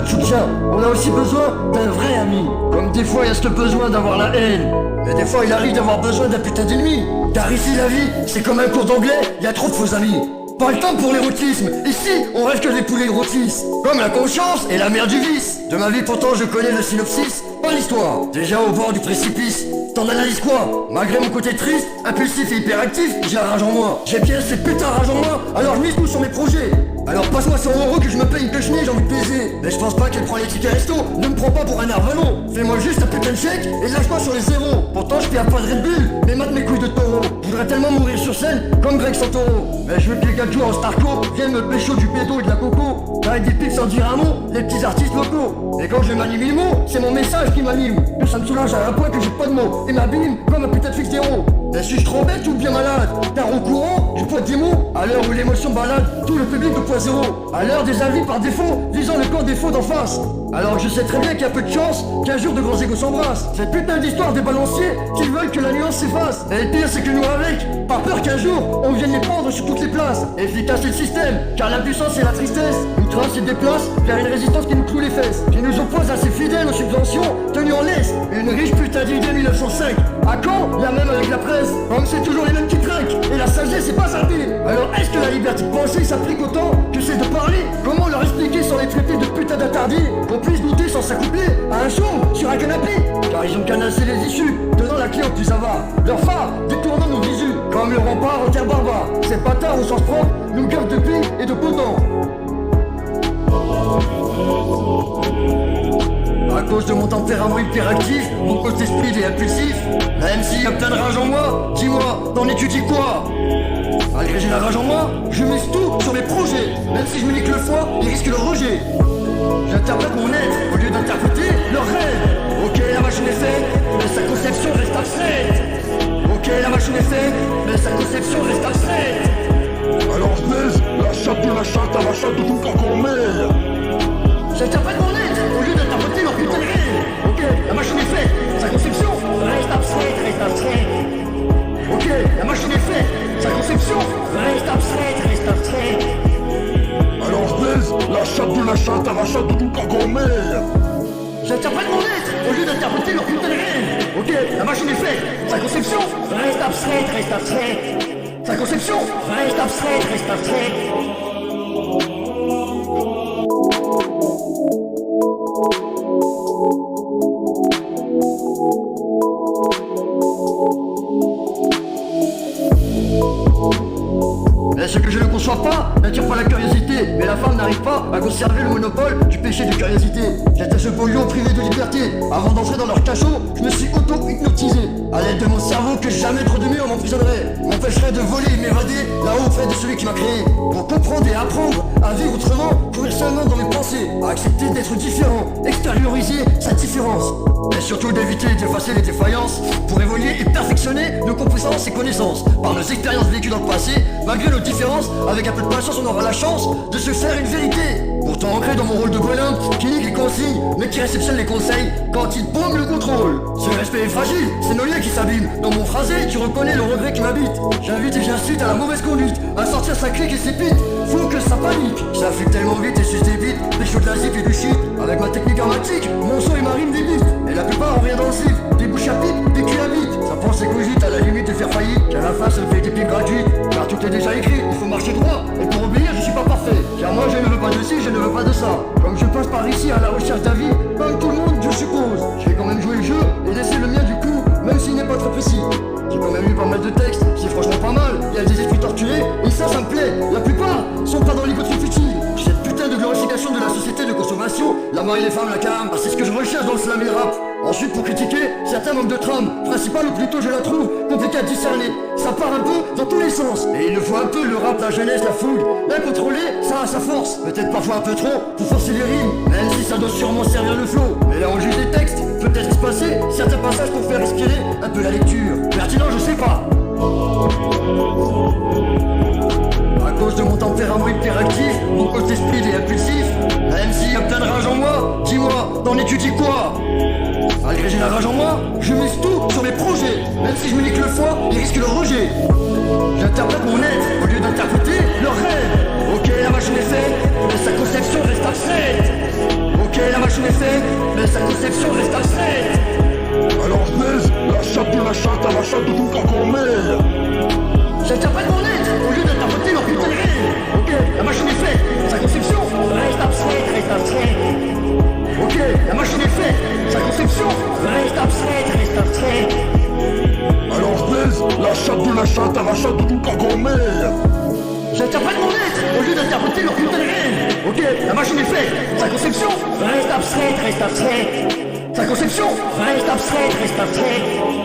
peu de soutien. On a aussi besoin d'un vrai ami. Comme des fois il y a ce besoin d'avoir la haine, mais des fois il arrive d'avoir besoin d'un putain d'ennemi. Car ici la vie, c'est comme un cours d'anglais, il y a trop de faux amis. Pas le temps pour l'érotisme, ici on rêve que les poulets rôtissent. Comme la conscience et la mère du vice. De ma vie pourtant je connais le synopsis, pas l'histoire. Déjà au bord du précipice, t'en analyses quoi? Malgré mon côté triste, impulsif et hyperactif, j'ai la rage en moi. J'ai bien cette putain de rage en moi, alors je mise tout sur mes projets. Alors passe-moi 100 € que je me paye une pêche-nez, j'ai envie de baiser. Mais je pense pas qu'elle prend les tickets resto, ne me prends pas pour un arvelon. Fais-moi juste un putain de chèque et lâche-moi sur les zéros. Pourtant je perds pas de Red Bull, mais mate mes couilles de taureau. Je voudrais tellement mourir sur scène, comme Greg Santoro. Mais je veux que les gars de jouer en Starco viennent me pécho du pédo et de la coco. Avec des pics sans dire un mot, les petits artistes locaux. Et quand je m'anime le mot, c'est mon message qui m'anime. Que ça me soulage à un point que j'ai pas de mots et m'abîme comme un putain de fixe d'héros. Mais suis-je trop bête ou bien malade? Car au courant, je pointe des mots. À l'heure où l'émotion balade tout le public au point zéro. À l'heure des avis par défaut, visant le camp défaut d'en face. Alors je sais très bien qu'il y a peu de chance qu'un jour de grands égos s'embrassent. Cette putain d'histoire des balanciers qui veulent que la nuance s'efface. Et le pire c'est que nous avec, par peur qu'un jour on vienne les prendre sur toutes les places. Efficace est le système, car l'impuissance et la tristesse nous tracent et déplacent vers une résistance qui nous cloue les fesses. Qui nous oppose assez fidèles aux subventions tenues en laisse. Une riche putain d'idée 1905. À quand? La même avec la presse. Comme c'est toujours les mêmes qui trinquent. Et la sagesse c'est pas servi. Alors est-ce que la liberté de penser s'applique autant que c'est de parler? Comment leur expliquer sans les traiter de putain d'interdits? Qu'on puisse douter sans s'accoupler à un show sur un canapé. Car ils ont canassé les issues, donnant la clé aux plus avares. Leur phare détournant nos visus, comme le rempart en terre barbare. Ces bâtards au sens propre nous gardent de billes et de potents. À cause de mon tempérament hyperactif, mon côté speed et impulsif, même s'il y a plein de rage en moi, dis-moi, t'en étudies quoi? Malgré j'ai la rage en moi, je mise tout sur mes projets. Même si je me nique le foie, ils risquent le rejet. J'interprète mon être au lieu d'interpréter leur rêve. Ok, la machine est faite, mais sa conception reste abstraite. Ok, la machine est faite, mais sa conception reste abstraite. Alors je baise, la chatte de la chatte à la chatte de tout le temps qu'on met. J'interprète mon être au lieu d'interpréter leur putain de rêve. Ok, la machine est faite, sa conception reste abstraite, reste abstraite. Ok, la machine est faite, sa conception reste abstraite, reste abstraite. Alors je baise, la chatte de la chatte à la chatte de tout le temps qu'on met. J'interprète mon être au lieu d'interpréter leur putain de rêve. Ok, la machine est faite, sa conception reste abstraite, reste abstraite. Sa conception reste abstraite, reste abstraite. Mais ce que je ne conçois pas n'attire pas la curiosité. Mais la femme n'arrive pas à conserver le monopole du péché de curiosité. J'étais ce beau lion privé de liberté. Avant d'entrer dans leur cachot, je me suis auto-hypnotisé. À l'aide de mon cerveau que jamais trop de murs m'emprisonnerait, m'empêcherait de voler et m'évader là-haut auprès de celui qui m'a créé. Pour comprendre et apprendre à vivre autrement, courir seulement dans mes pensées, à accepter d'être différent, extérioriser sa différence. Mais surtout d'éviter d'effacer les défaillances pour évoluer et perfectionner nos compétences et connaissances. Par nos expériences vécues dans le passé, malgré nos différences, avec un peu de patience on aura la chance de se faire une vérité. Pourtant ancré dans mon rôle de bonhomme qui nique les consignes mais qui réceptionne les conseils quand il paume le contrôle. Ce respect est fragile, c'est nos liens qui s'abîment. Dans mon phrasé, tu reconnais le regret qui m'habite. J'invite et j'incite à la mauvaise conduite, à sortir sa clique et ses pites. Faut que ça panique, ça fuit tellement vite et suce des bites, des choses de la zip et du shit. Avec ma technique armatique, mon son et ma rime débite. Et la plupart ont rien dans le slip, des bouches à pipe, des culs à bite. Ça pense et cogite à la limite de faire faillite, qu'à la fin ça me fait des pipes gratuites. Car tout est déjà écrit, il faut marcher droit. Et pour obéir je suis pas parfait, car moi je ne veux pas de ci, je ne veux pas de ça. Comme je passe par ici à la recherche d'avis, comme tout le monde je suppose, je vais quand même jouer le jeu et laisser le mien du coup, même s'il n'est pas très précis. J'ai quand même lu pas mal de textes, c'est franchement pas mal. Il y a des esprits torturés, et ça me plaît. La plupart sont pas dans l'égoterie futile. Cette putain de glorification de la société de consommation, la mort et les femmes, la cam, c'est ce que je recherche dans le slam et le rap. Ensuite pour critiquer, certains manquent de trame principale ou plutôt je la trouve compliquée à discerner. Ça part un peu dans tous les sens. Et il nous faut un peu le rap, la jeunesse, la fougue. L'incontrôlé, ça a sa force. Peut-être parfois un peu trop pour forcer les rimes, même si ça doit sûrement servir le flow. Mais là on juge des textes, peut-être se passer certains passages pour faire respirer un peu la lecture. Pertinent, je sais pas. À cause de mon tempérament hyperactif, mon côté speed et impulsif, même s'il y a plein de rage en moi, dis-moi, t'en étudies quoi? Malgré j'ai la rage en moi, je mise tout sur mes projets. Même si je me nique le foie, ils risquent le rejet. J'interprète mon être au lieu d'interpréter leur rêve. Ok, la machine est faite, mais sa conception reste abstraite. Ok, interprètent mon être au lieu d'interpréter leur putain de haine. Ok, la machine est faite. Sa conception reste abstraite, reste abstraite. Sa conception reste abstraite, reste abstraite.